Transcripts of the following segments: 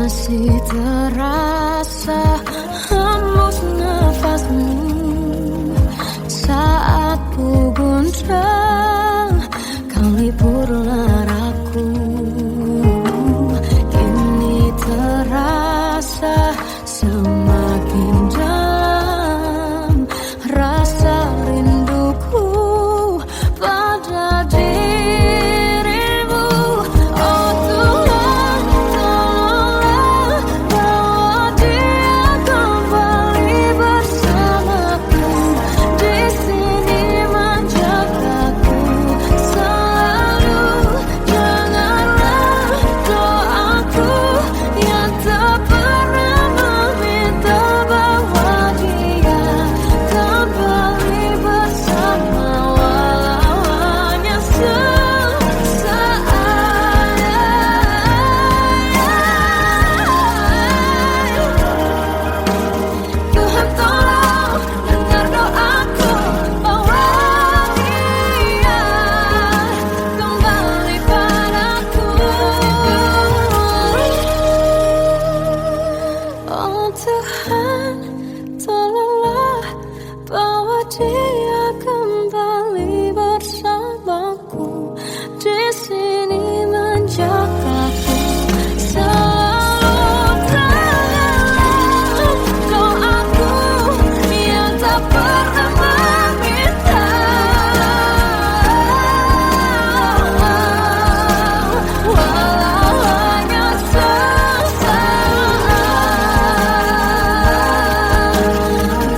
masih terasa hembus nafasmu saat ku goncang, kau liburlah raku. Kini terasa semakin dalam rasa rinduku pada dirimu. Oh Tuhan, tolonglah bawa dia kembali bersamaku. Di sini menjagaku selalu. Janganlah doaku yang tak pernah meminta bawa dia kembali bersama, walau hanya sesaat. Tuhan tolong dengar doaku, bawa dia kembali padaku. Oh Tuhan, tolonglah bawa dia kembali bersamaku. Di sini menjagaku selalu. Janganlah doaku yang tak pernah meminta, walau hanya sesaat.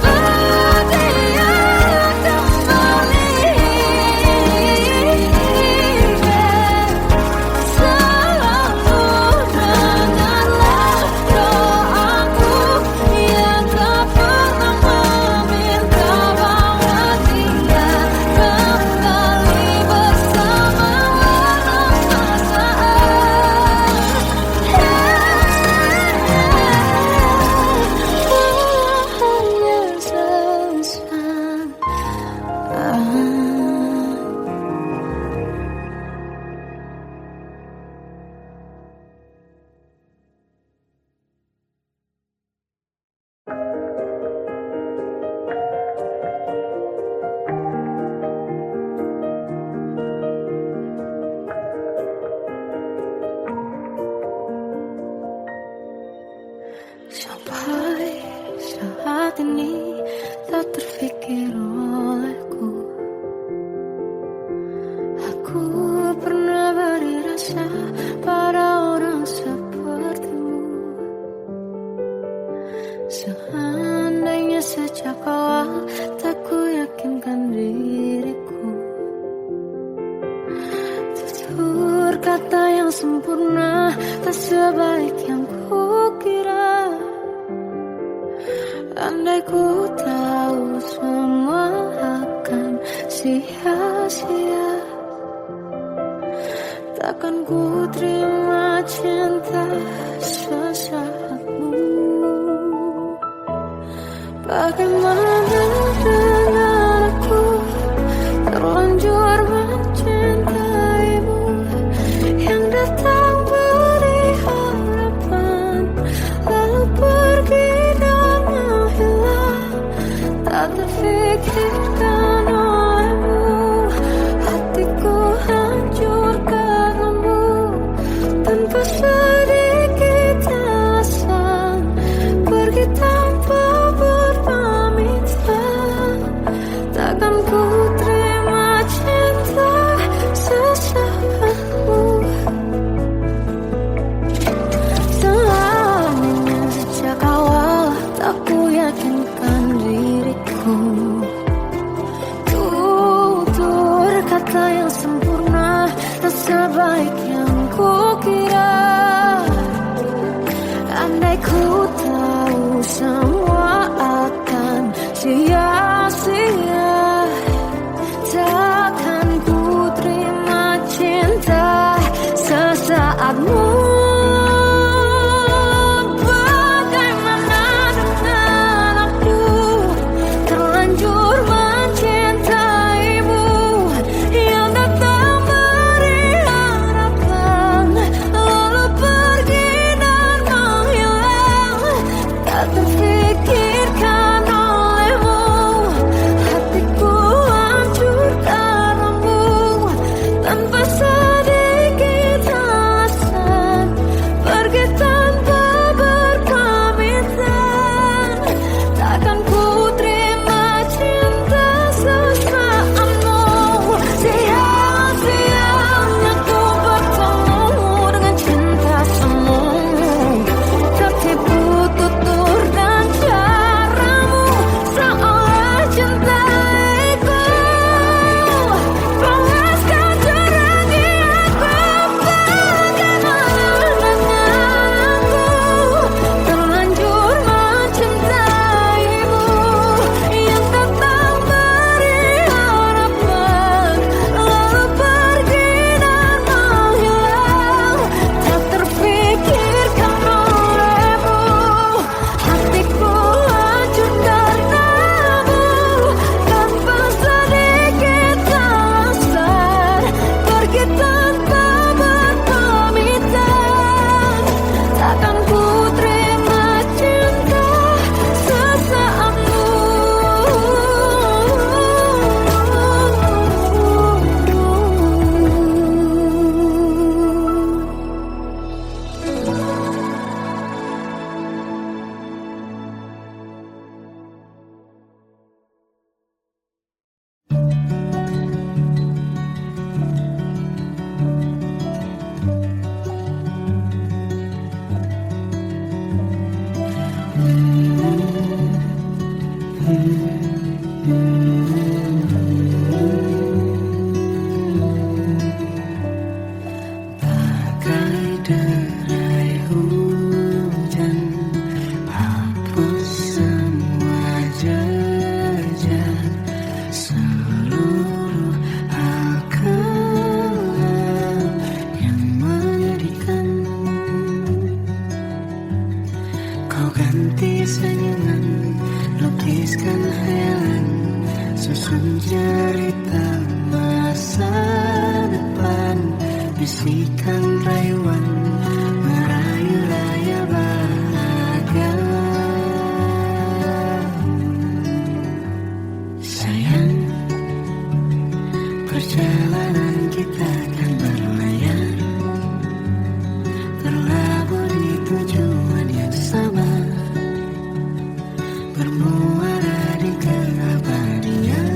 Berdia kembali selalu. Dengarlah doaku yang tak pernah meminta, bawa dia kembali bersama, walau sesaat. Hanya sesaat. Sampai saat ini tak terfikir olehku, aku pernah beri rasa pada orang sepertimu. Seandainya sejak awal tak ku yakinkan diriku, tutur kata yang sempurna tak sebaik yang kukira. Andai ku tahu semua akan sia-sia, takkan ku terima cinta sesaatmu. Bagaimana dengan aku terlanjur mencintaimu, yang datang beri harapan lalu pergi dan menghilang, tak terfikirkan olehmu. Hatiku hancur karenamu, tanpa sedikit alasan, pergi tanpa berpamitan. Takkan ku terima cinta sesaatmu. Selamanya sejak awal tak ku yakinkan diriku, tutur kata yang sempurna tak sebaik yang kukira. Andai ku tahu semua akan sia-sia, takkan ku terima cinta sesaatmu. Bagaimana dengan aku terlanjur mencintaimu, yang datang beri harapan lalu pergi dan Kau ganti senyuman, lukiskan khayalan, susun cerita masa depan, bisikan rayuan, merayu raya bahagia. Sayang, perjalanan kita kan berlayar, berlabuh di tujuan yang sama, bermuara di keabadian.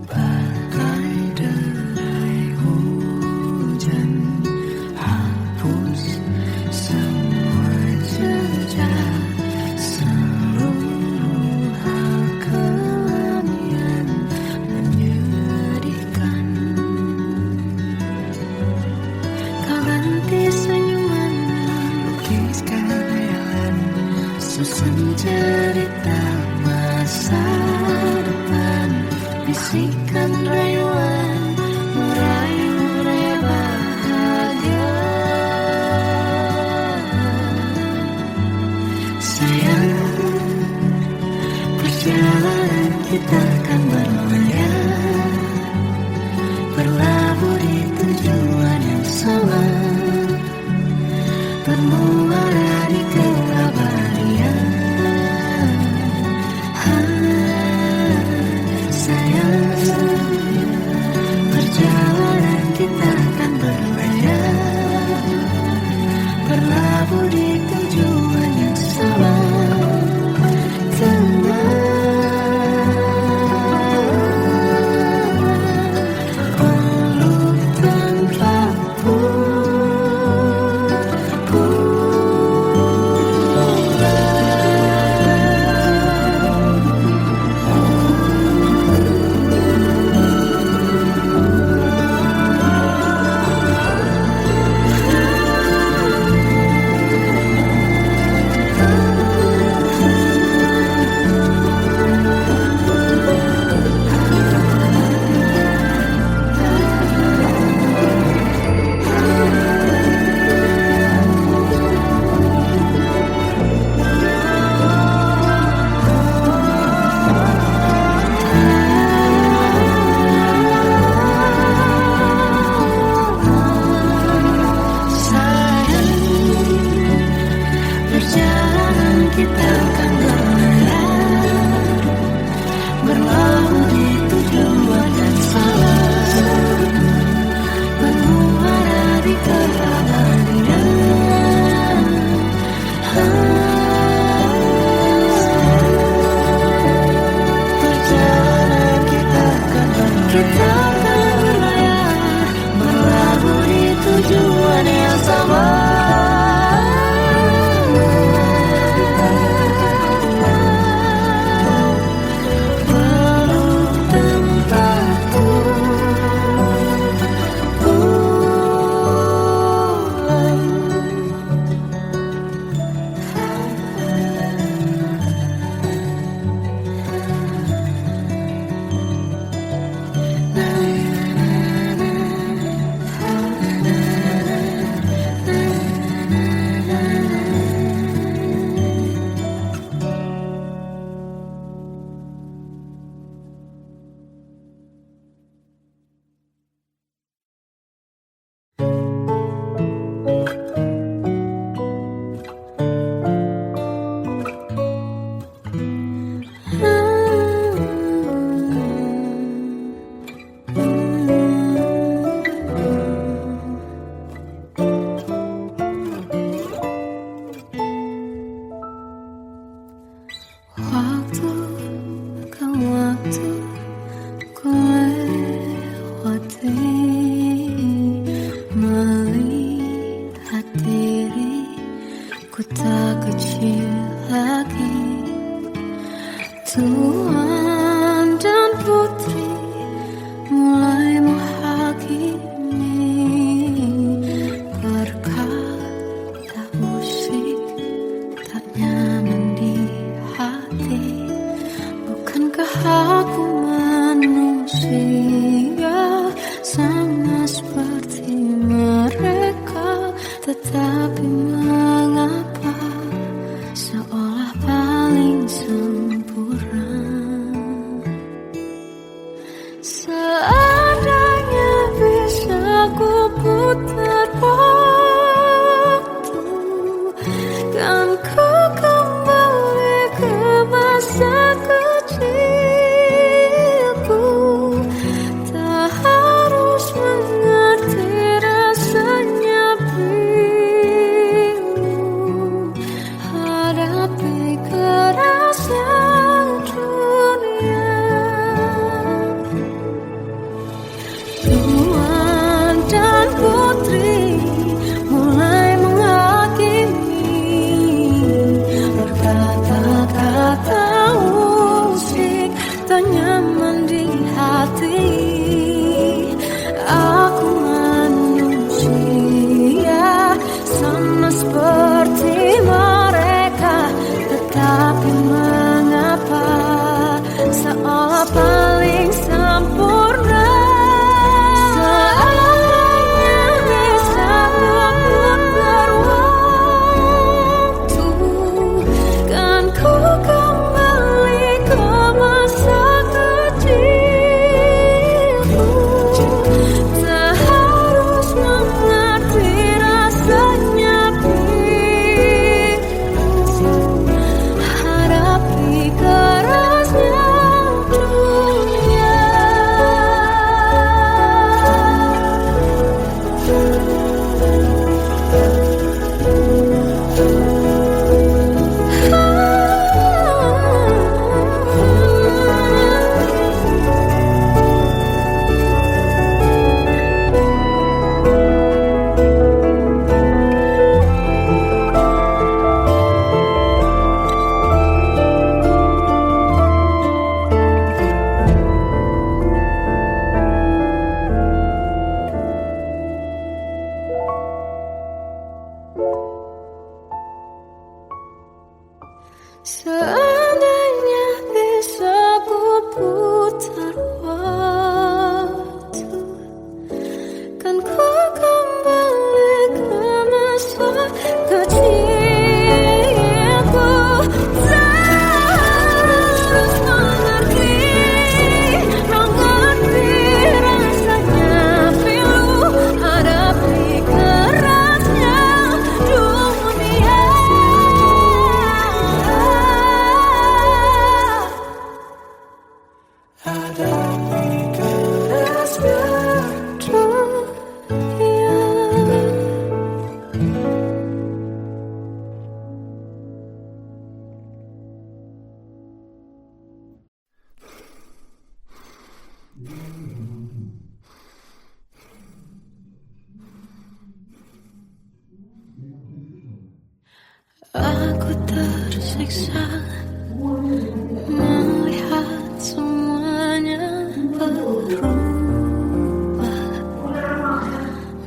Bagai derai hujan, hapus semua jejak, seluruh hal kelam yang menyedihkan. Kau ganti senyuman, lukiskan khayalan, susun cerita masa depan, bisikan rayuan, merayu raya bahagia. Sayang, perjalanan kita kan berlayar, berlabuh di tujuan yang sama, bermuara di keabadian. Sayang, perjalanan kita kan berlayar, berlabuh di tujuan yang sama. Peluk tempatku, perjalanan kita kan berlayar, berlabuh di tujuan yang sama, bermuara di keabadian. Perjalanan kita kan berlayar, berlabuh di tujuan yang sama. Waktu ke waktu ku lewati, melihat diri ku tak kecil lagi. Tuan dan putri mulai menghakimi, berkata musik tak nyaman di hati. Aku tersiksa melihat semuanya berubah.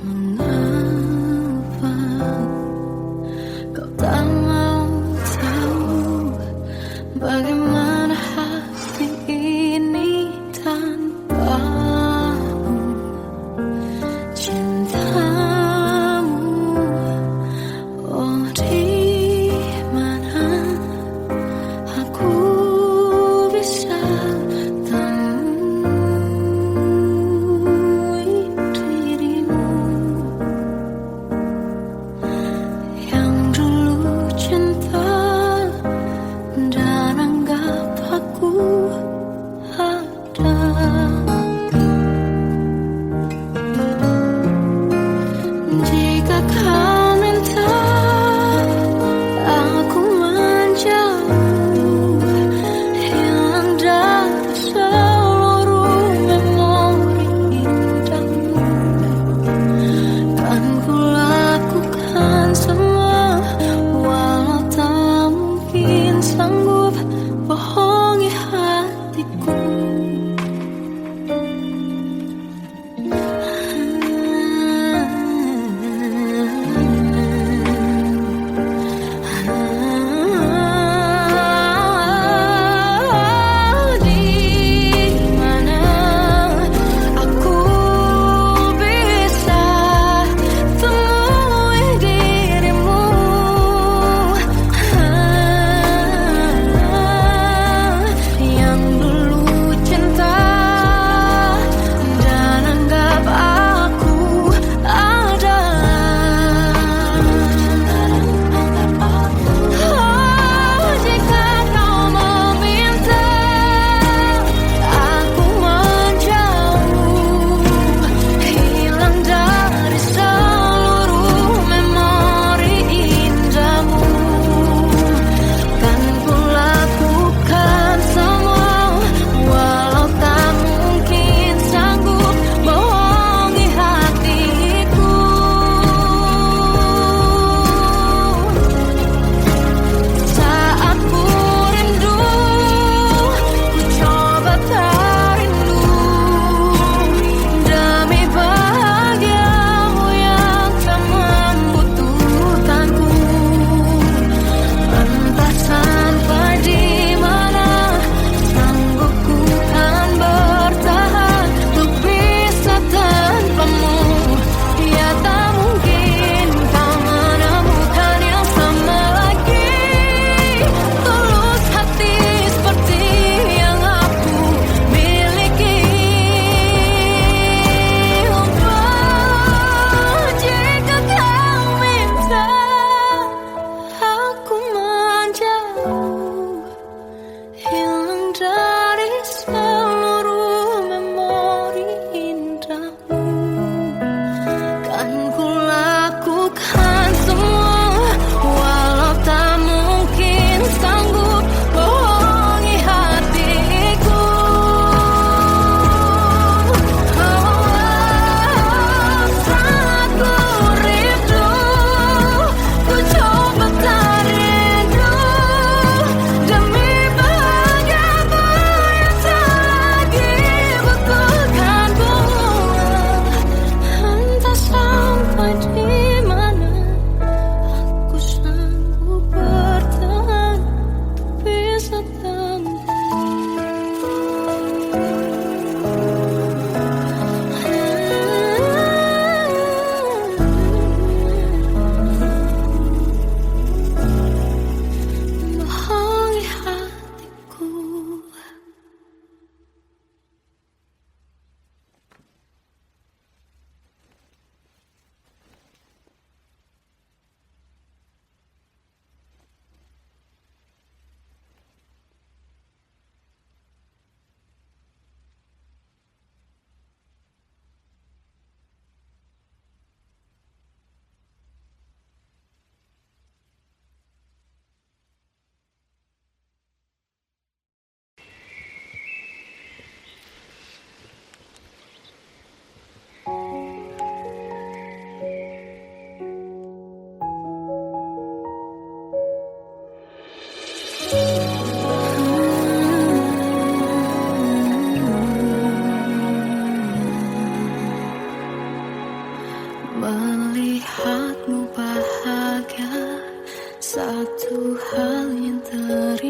Mengapa kau tak mau tahu bagaimana hati ini tanpamu? Cintamu, oh di mana aku bisa temui dirimu yang dulu cinta dan anggap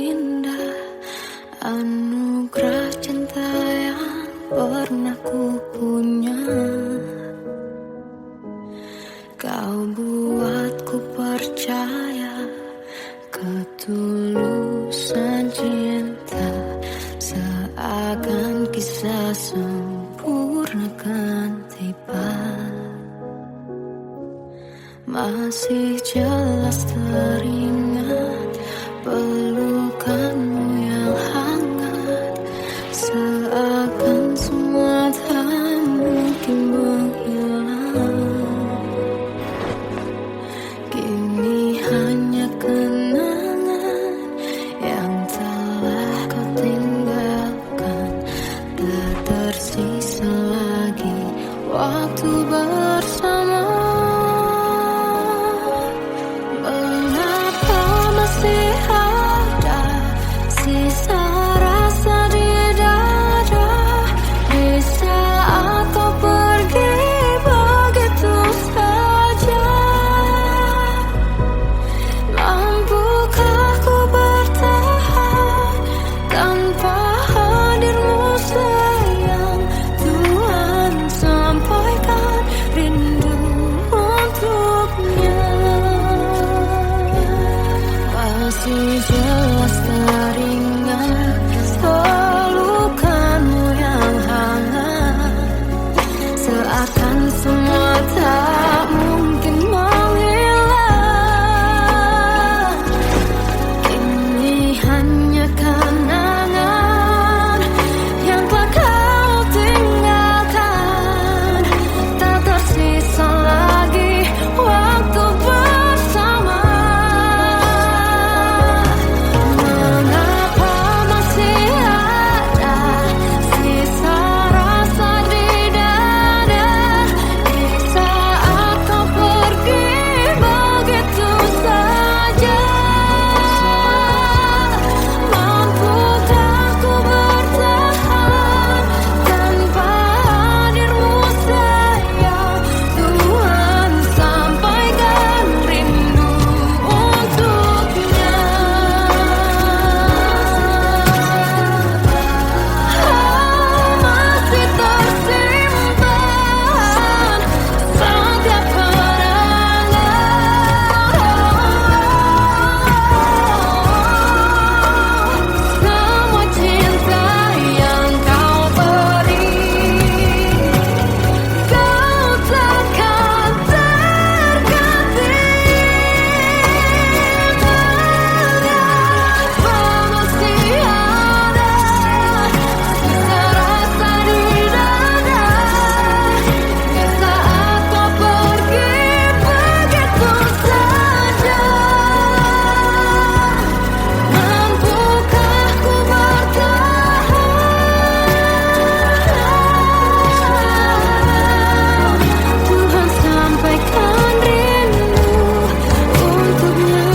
indah, anugerah cinta yang pernah ku punya. Kau buatku percaya ketulusan cinta, seakan kisah sempurna kan tiba. Masih jelas teringat pelukanmu yang hangat, seakan semua tak mungkin menghilang. Kini hanya kenangan yang telah kau tinggalkan, tak tersisa lagi waktu bersama. Mengapa masih ada sisa rasa di dada, di saat kau pergi begitu saja? Mampukah ku bertahan tanpa hadirmu sayang? Tuhan, sampaikan rindu untuknya. Masih jelas teringat pelukanmu yang hangat, seakan semua tak mungkin menghilang. Ini hanya kenangan yang telah kau tinggalkan, tak tersisa lagi waktu bersama. Mengapa masih ada sisa rasa di dada, di saat kau pergi begitu saja? Mampukah ku bertahan tanpa hadirmu sayang? Tuhan, sampaikan rindu untuknya. Masih tersimpan setiap kenangan, semua cinta yang kau beri, kau takkan terganti. Mengapa masih ada sisa rasa di dada, di saat kau pergi begitu saja? Mampukah ku bertahan? Tuhan, sampaikan rindu untuknya.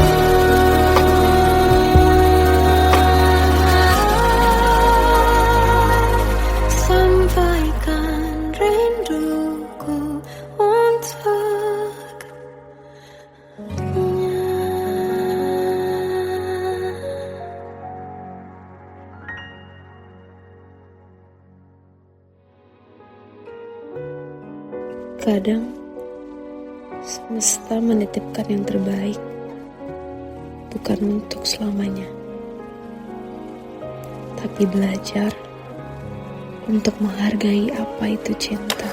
Sampaikan rinduku untuknya. Kadang semesta menitipkan yang terbaik, bukan untuk selamanya, tapi belajar untuk menghargai apa itu cinta.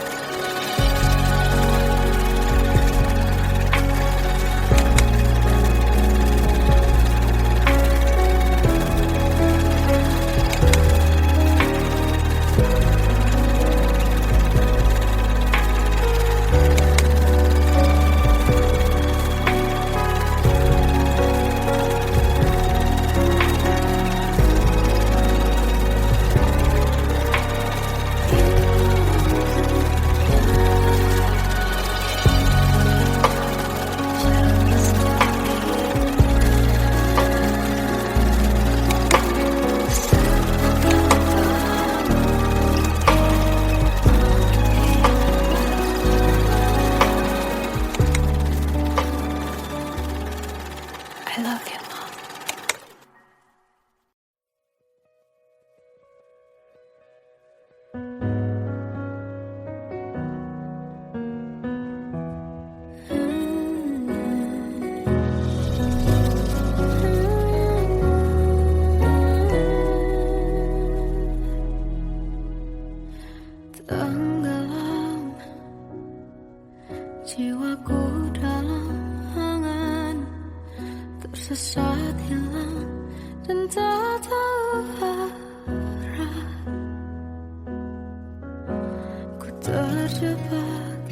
terjebak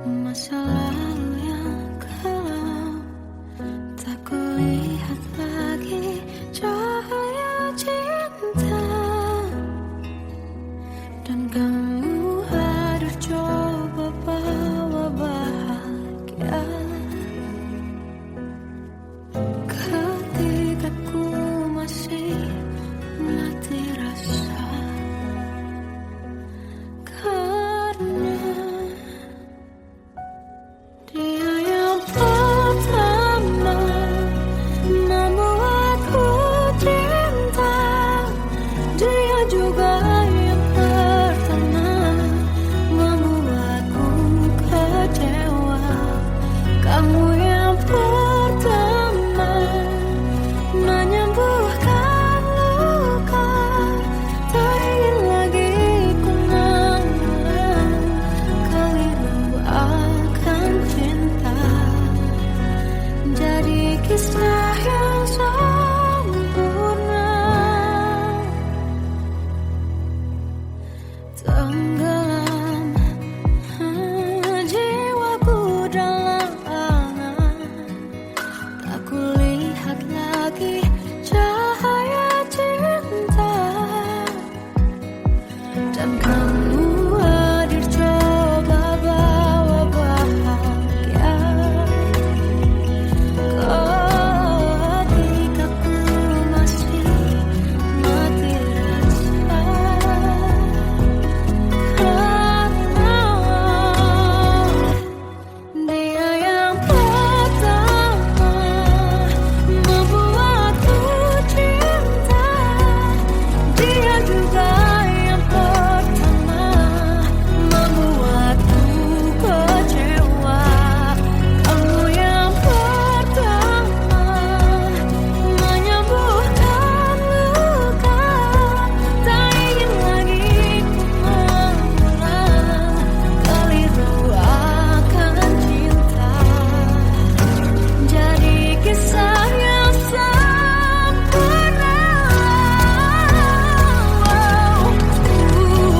masa lalu yang kelam. Tak kulihat lagi cahaya cinta, dan kamu hadir coba bawa bahagia. Ketika ku masih mati rasa, karena dia yang pertama membuatku cinta. Dia juga yang pertama membuatku kecewa. Kamu yang pertama menyembuhkan luka. Tak ingin lagi ku mengulang keliru akan cinta. Jadi kisah yang sempurna, tenggelam jiwaku dalam angan. Tak kulihat lagi cahaya cinta, dan kamu hadir coba bawa bahagia. Ketika ku masih mati rasa, karena dia yang pertama membuatku cinta. Dia juga yang pertama membuatku kecewa. Kamu yang pertama menyembuhkan luka. Tak ingin lagi ku mengulang keliru akan cinta. Jadi kisah yang sempurna.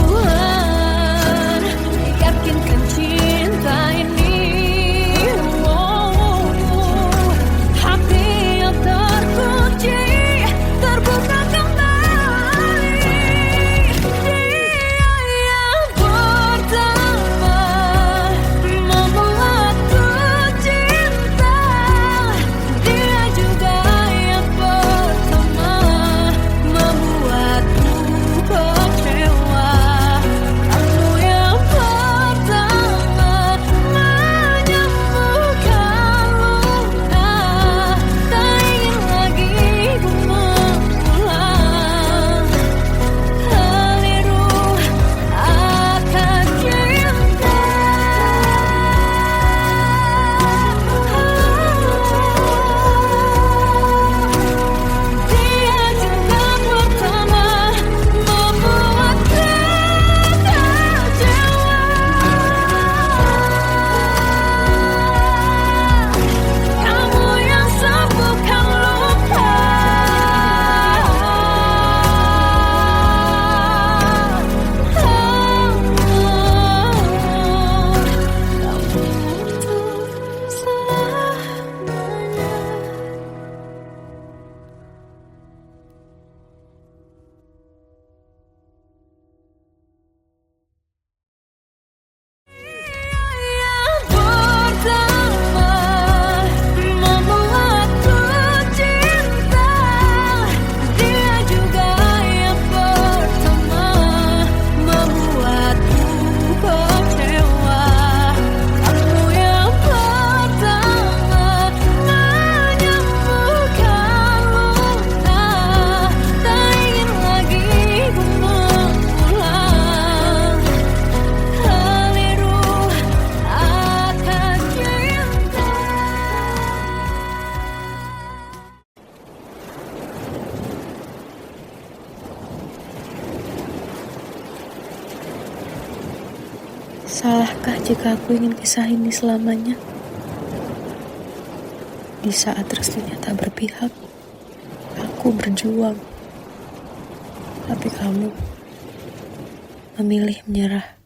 Tuhan yakinkan cinta ini. Hati yang terkunci terbuka kembali. Dia yang pertama membuatku cinta. Dia juga yang pertama membuatku kecewa. Kamu yang pertama menyembuhkan luka. Tak ingin lagi ku mengulang keliru akan cinta. Dia juga pertama membuatku kecewa. Kamu yang sembuhkan luka. Kamu untuk selamanya. Yang pertama membuatku cinta. Dia juga yang pertama membuatku kecewa. Kamu yang pertama menyembuhkan luka. Tak ingin lagi ku mengulang keliru akan cinta. Salahkah jika aku ingin kisah ini selamanya? Di saat restunya tak berpihak, aku berjuang. Tapi kamu memilih menyerah.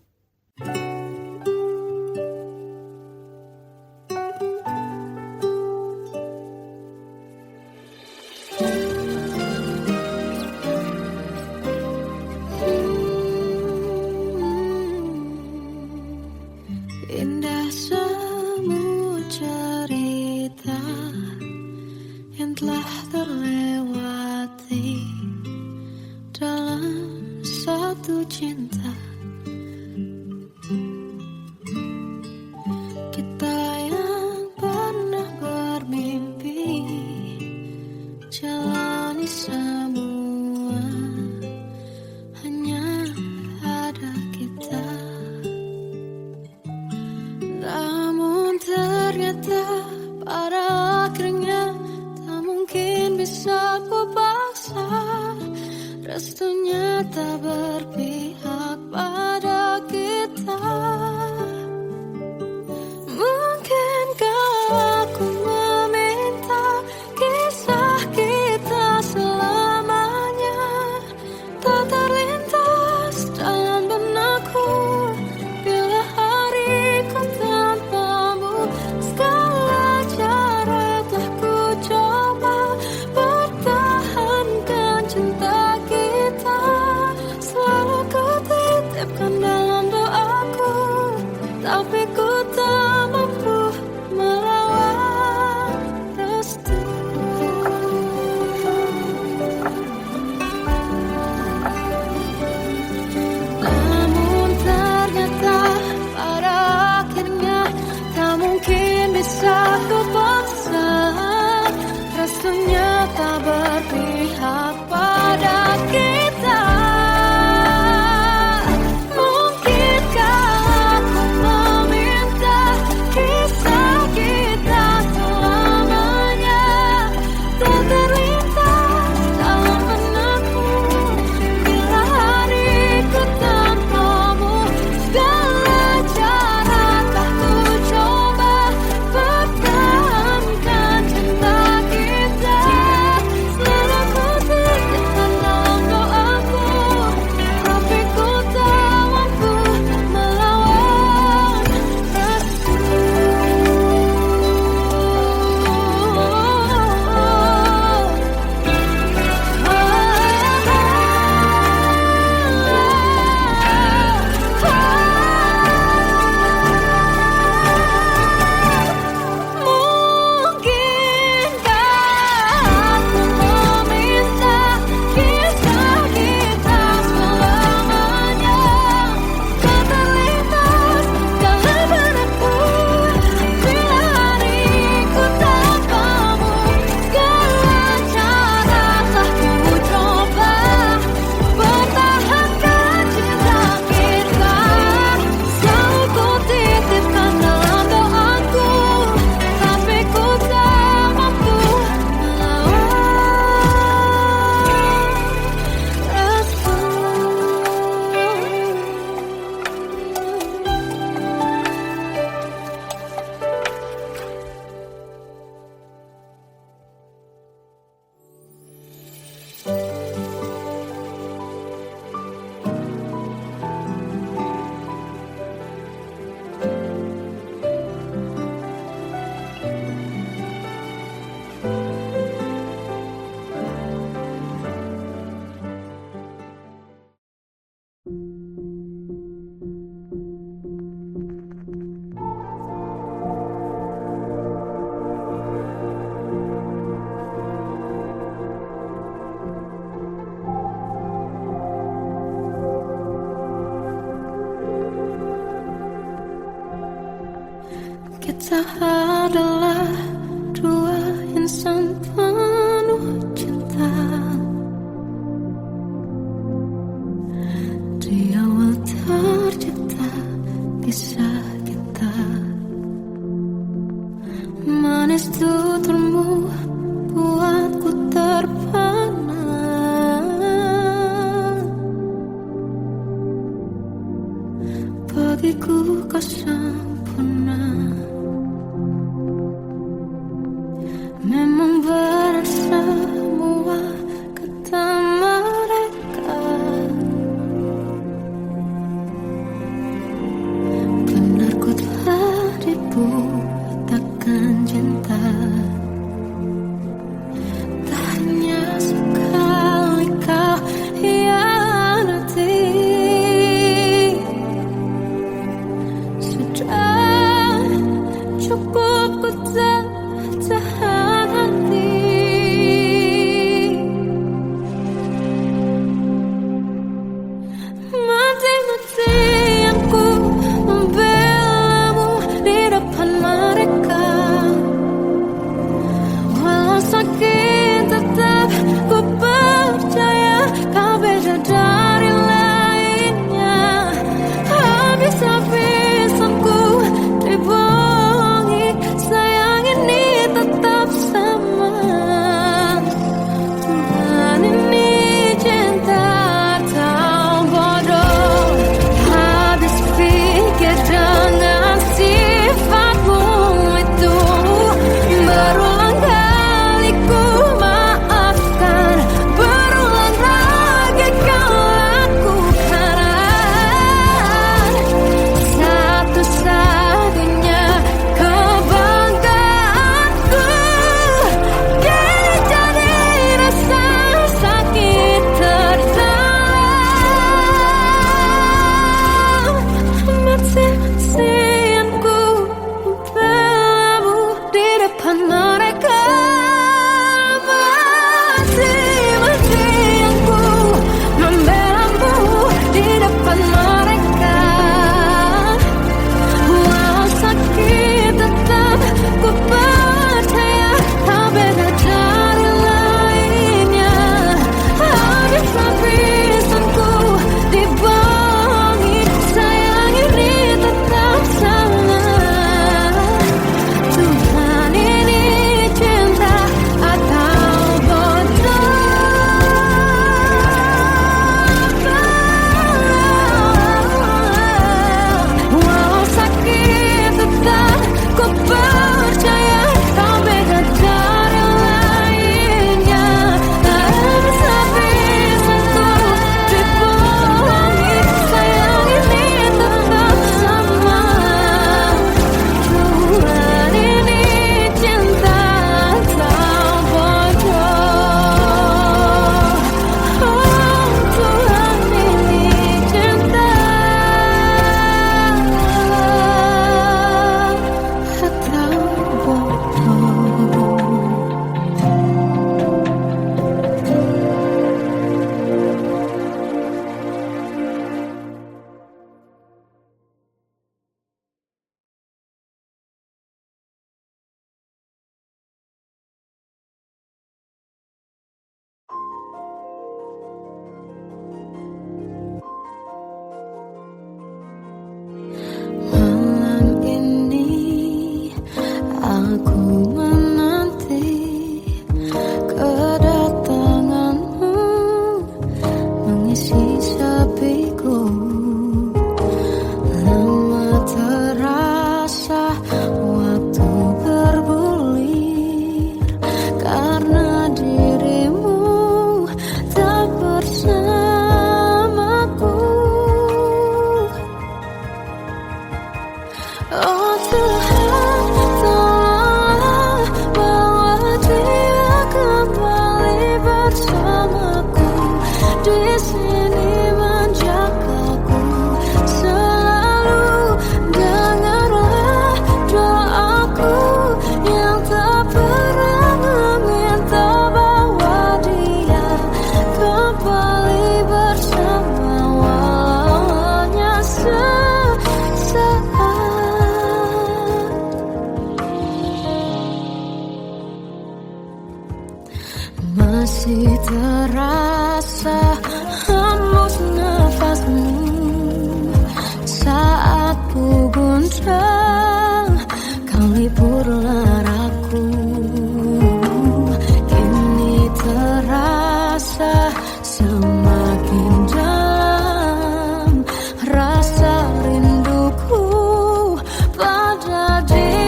itu cinta. Kita yang pernah bermimpi jalani semua, hanya ada kita. Namun ternyata pada akhirnya tak mungkin bisa ku paksa. Restunya tak berpihak pada kita. Mungkinkah aku meminta kisah kita selamanya tak terlintas dalam benakku bila hariku tanpamu. Segala cara telah ku coba pertahankan cinta kita. Selalu ku titipkan dalam doaku, tapi ku tak mampu melawan restu. Namun ternyata pada akhirnya tak mungkin bisa ku paksa. Restunya tak berpihak pada kita. Mungkinkah aku meminta kisah kita selamanya tak terlintas dalam benakku bila hariku tanpamu. Segala cara telah ku coba pertahankan cinta kita. Selalu ku titipkan dalam doaku, tapi ku tak mampu melawan restu. Mungkinkah aku meminta kisah kita selamanya tak terlintas dalam benakku bila hariku tanpamu. Segala cara telah ku coba pertahankan cinta kita. Selalu ku titipkan dalam doaku, tapi ku tak mampu melawan restu. Kita adalah dua insan penuh cinta. Di awal tercipta kisah kita. Manis tuturmu buatku terpana. Bagiku kau sempurna. Memang terasa hembus nafasmu saat ku gundah, kau liburlah aku. Kini terasa semakin dalam rasa rinduku pada dirimu.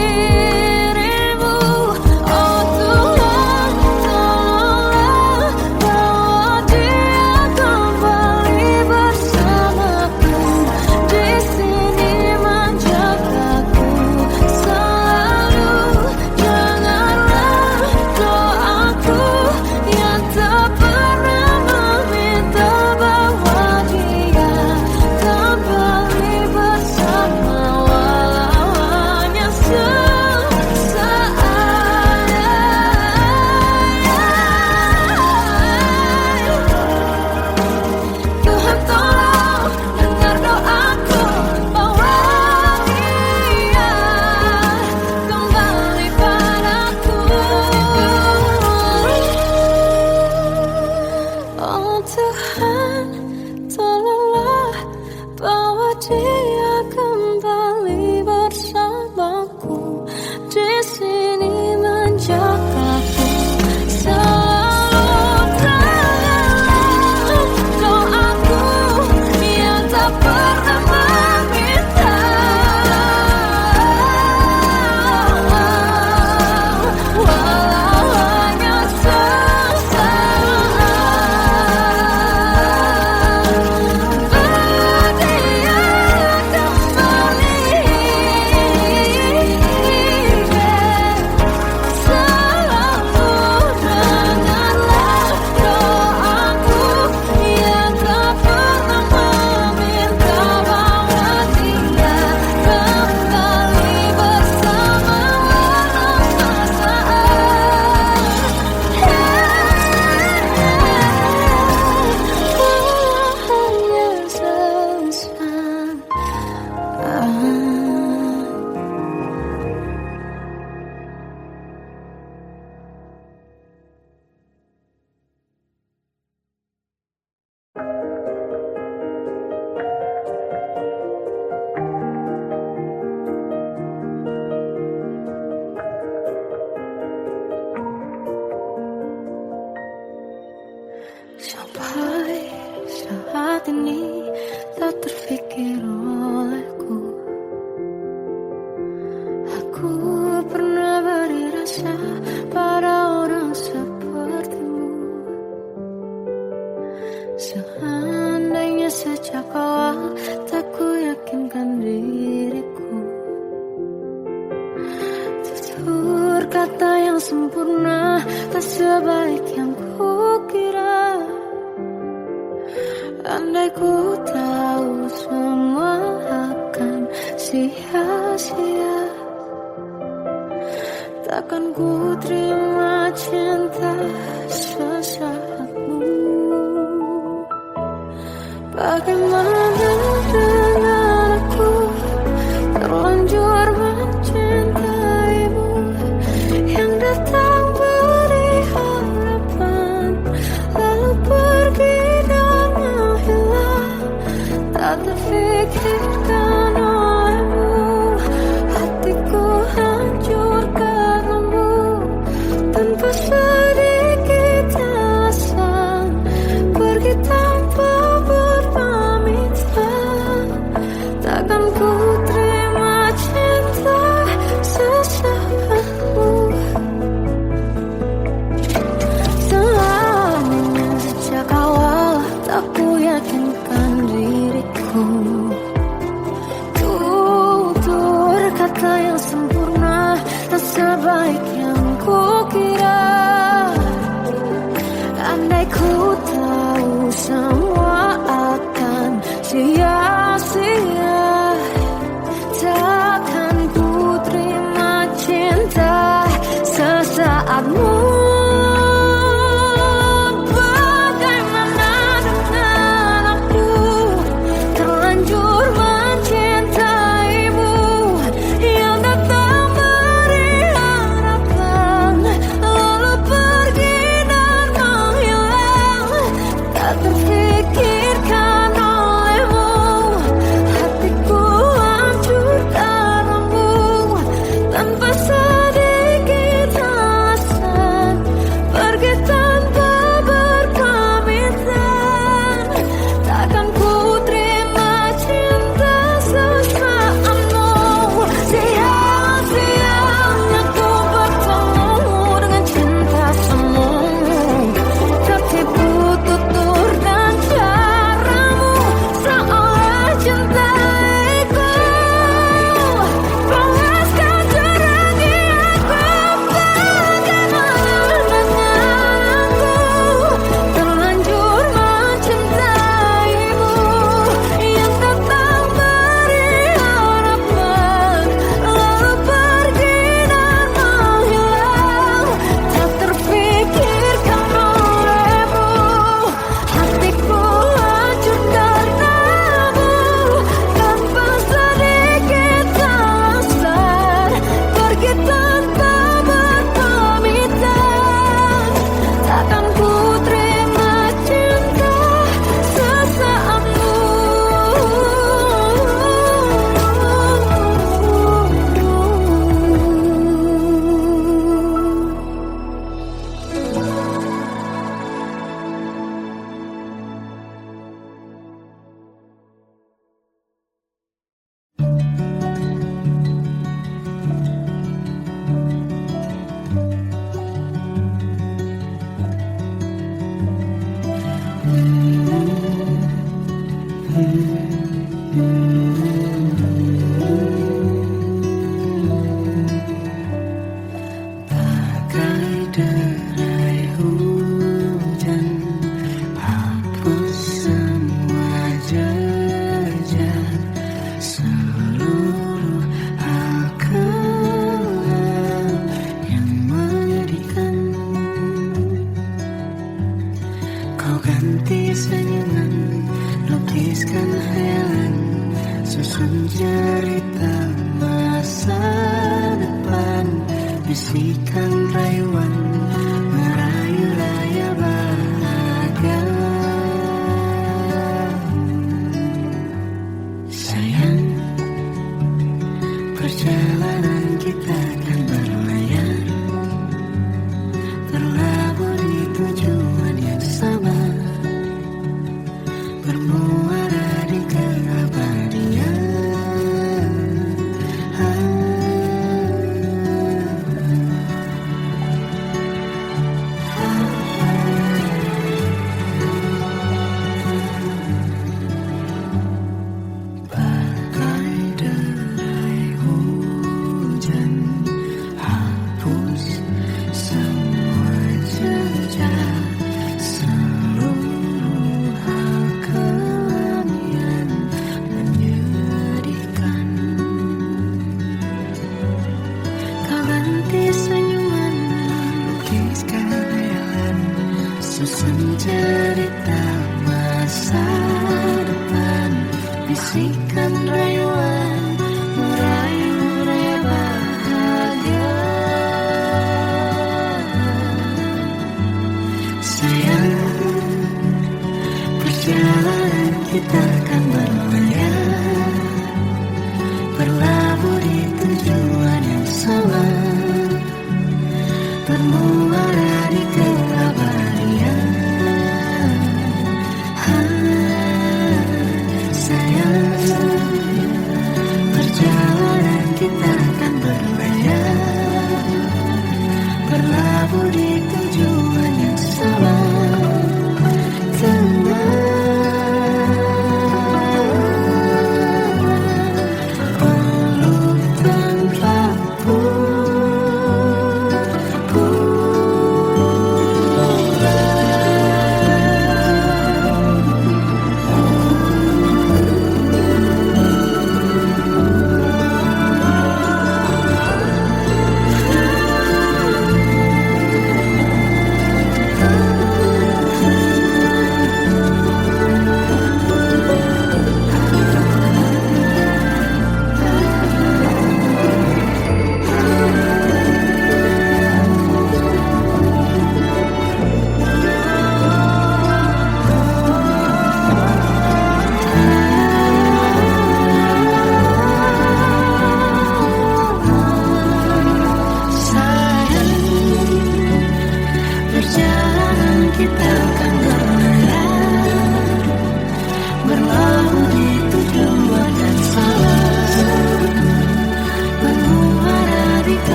Oh Tuhan, tolonglah bawa dia kembali bersamaku. Di sini menjagaku selalu. Janganlah doaku yang tak pernah meminta bawa dia kembali bersama, walau hanya sesaat. Tuhan tolong dengar doaku, bawa dia kembali padaku. Oh Tuhan, tolonglah bawa dia kembali bersamaku. Di sini menjagaku selalu. Doaku yang tak pernah meminta, walau hanya sesaat. Berdia kembali selalu. Dengarlah doaku yang tak pernah meminta bawa dia kembali bersama, walau sampai saat ini tak terfikir olehku. Aku pernah beri rasa pada orang sepertimu. Seandainya sejak awal tak ku yakinkan diriku, tutur kata yang sempurna tak sebaik yang kukira. Andai ku tahu semua akan sia-sia, takkan ku terima cinta sesaatmu. Bagaimana dengan aku terlanjur mencintaimu, yang datang beri harapan lalu pergi dan menghilang, tak terfikirkan olehmu. Hatiku hancur karenamu, tanpa sedikit alasan, pergi tanpa berpamitan. Takkan ku terima cinta sesaatmu. Selamanya sejak awal tak ku yakinkan diriku.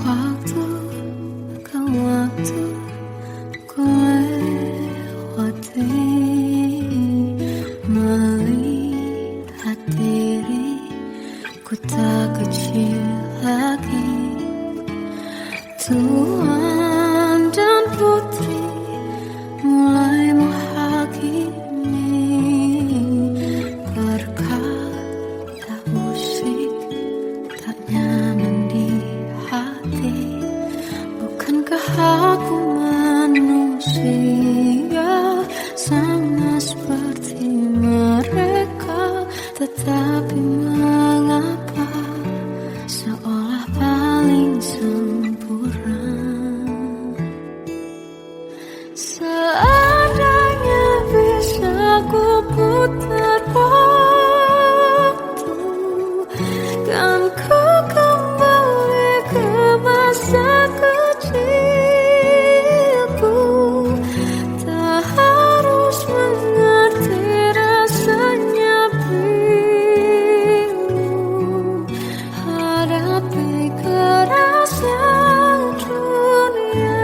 花 ku lewati, melihat diriku tak kecil lagi. Tuan dan putri mulai menghakimi, berkata musik tak nyaman di hati. Bukankah aku manusia sama seperti mereka? Tetapi mengapa seolah paling sempurna? Seandainya bisa ku putar waktu, kan ku kembali ke masa kecilku. Tak harus mengerti rasanya bingung, hadapi kerasnya dunia.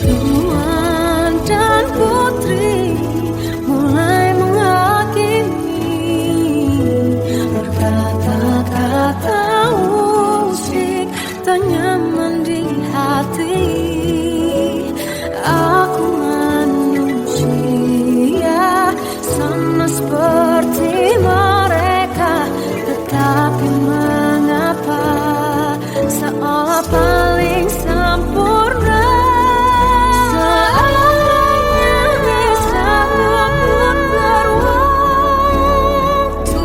Tuan dan putri mulai menghakimi, berkata-kata musik tak nyaman di hati. Aku manusia sama seperti mereka, tetapi mengapa seolah paling sempurna? Seandainya bisa memutar waktu,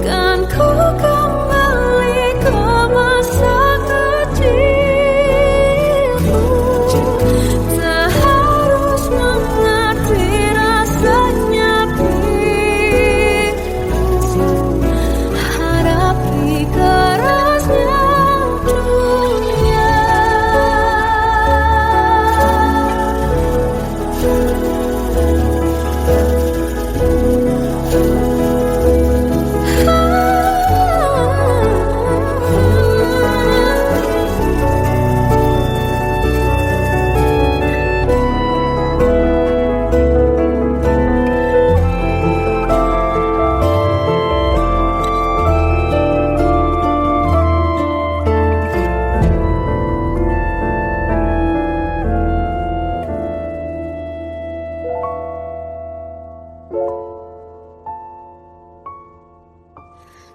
kan ku kembali ke masa kecilku. Tak harus mengerti rasanya bingung, hadapi kerasnya dunia.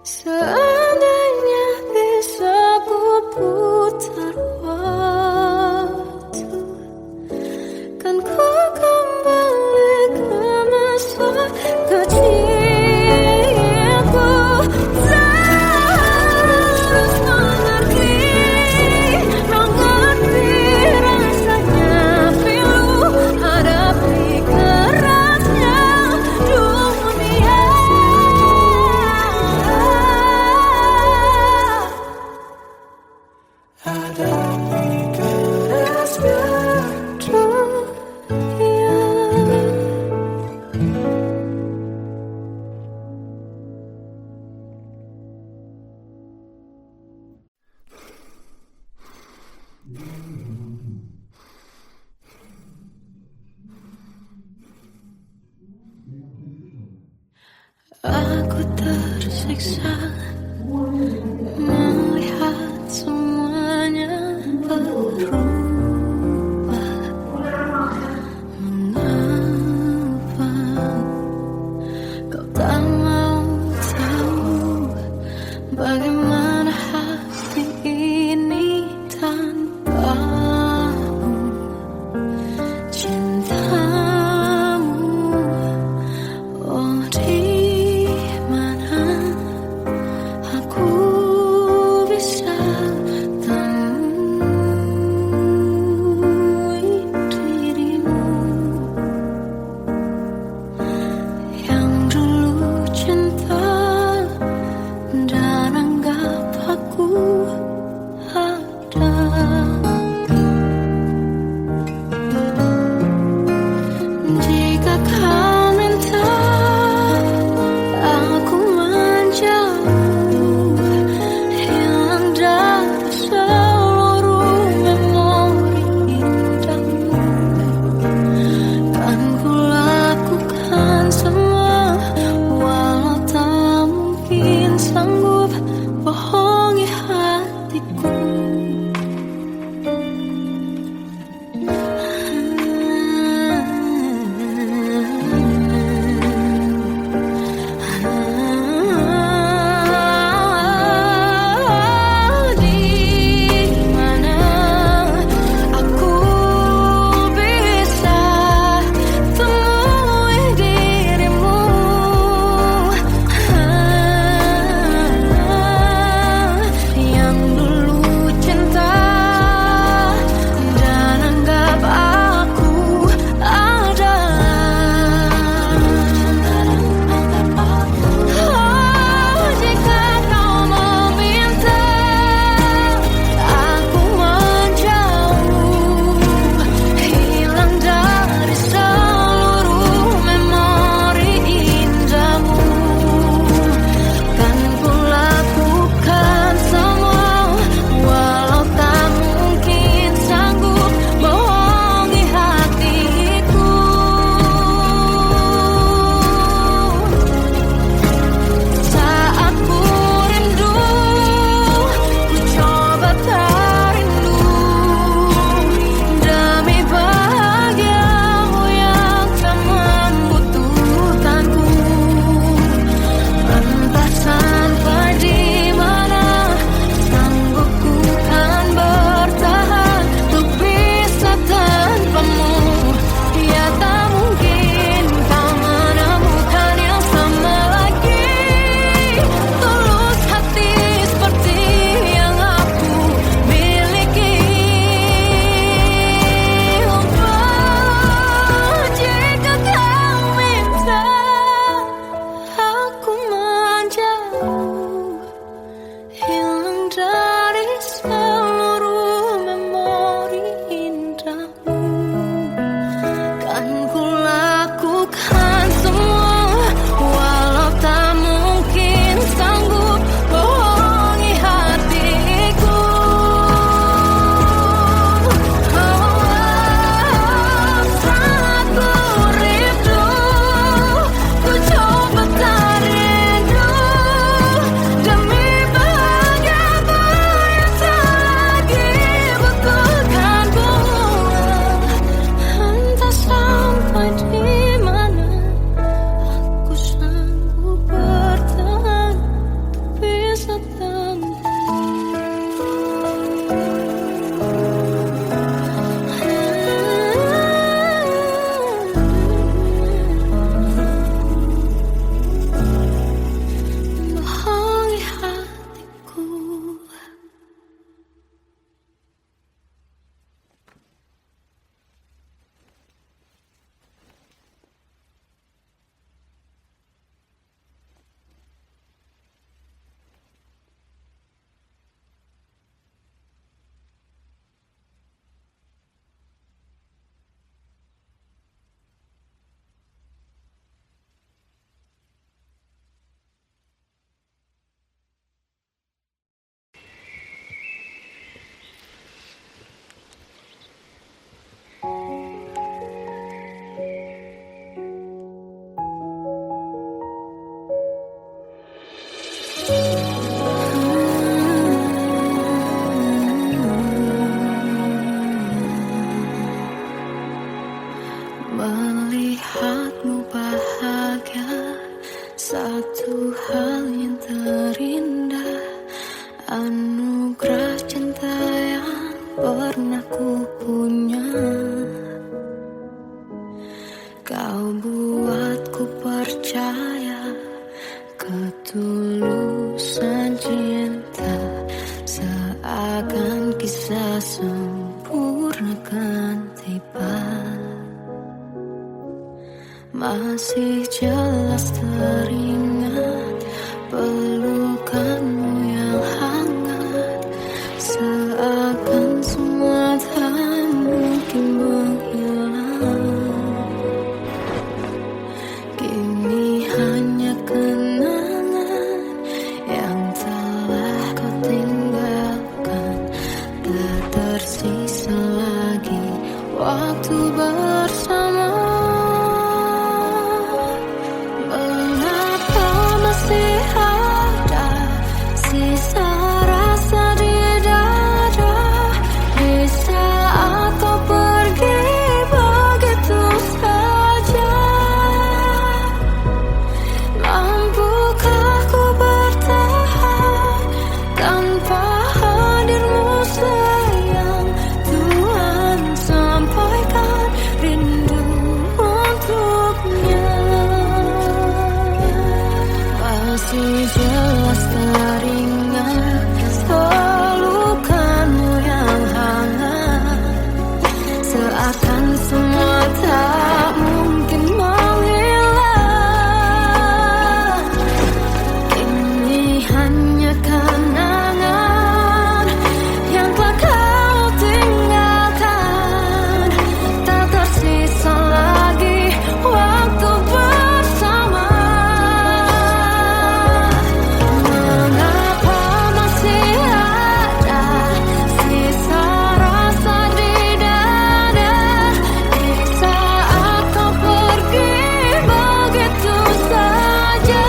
Seandainya bisa ku putar waktu, kan ku kembali ke masa kecilku. Tak harus mengerti rasanya pilu, hadapi kerasnya dunia. Hadapi kerasnya dunia. Aku tersiksa melihat semuanya berubah. Mengapa kau tak mau tahu bagaimana hati ini tanpamu? Cintamu, oh di mana aku bisa temui dirimu yang dulu cinta dan anggap anugerah cinta yang pernah ku punya. Kau buatku percaya ketulusan cinta, seakan kisah sempurna kan tiba. Masih jelas teringat pelukanmu yang hangat, seakan semua tak mungkin menghilang. Kini hanya kenangan yang telah kau tinggalkan, tak tersisa lagi waktu bersama. Mengapa masih ada sisa rasa di dada, di saat kau pergi begitu saja? Mampukah ku bertahan tanpa hadirmu sayang? Tuhan, sampaikan rindu untuknya. Masih jelas teringat pelukanmu yang hangat, seakan semua tak mungkin menghilang. Ini hanya kenangan yang telah kau tinggalkan, tak tersisa lagi waktu bersama. Mengapa masih ada sisa rasa di dada, di saat kau pergi begitu saja?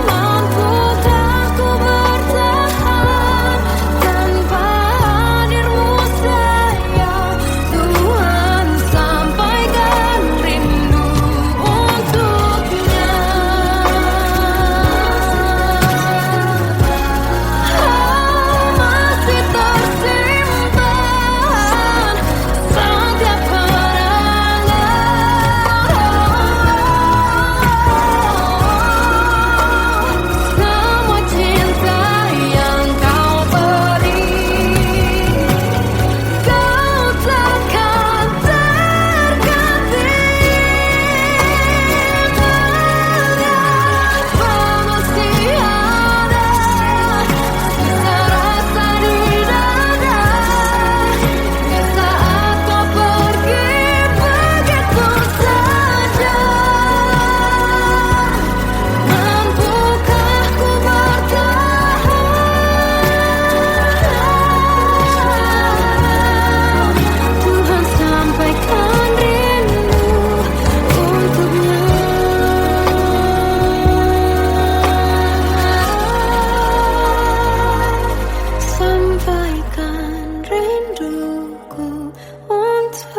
Mampukah ku bertahan tanpa hadirmu sayang? Tuhan, sampaikan rindu untuknya. Masih tersimpan setiap kenangan, semua cinta yang kau beri. Kau takkan terganti. Mengapa masih ada sisa rasa di dada, di saat kau pergi begitu saja? Mampukah ku bertahan? Tuhan, sampaikan rindu untuknya. Sampaikan rinduku untuknya.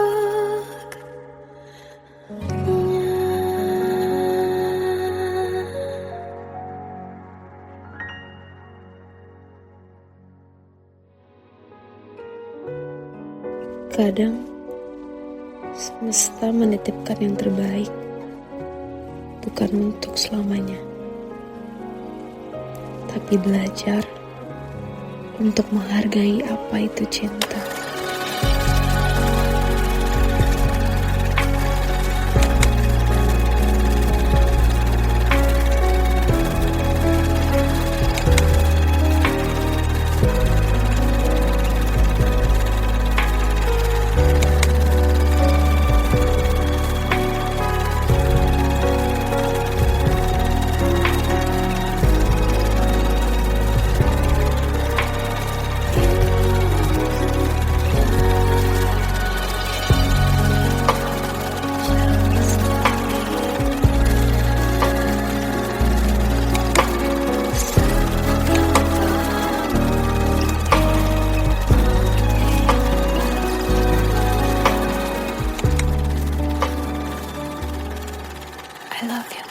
Kadang semesta menitipkan yang terbaik, bukan untuk selamanya, tapi belajar untuk menghargai apa itu cinta. I love you.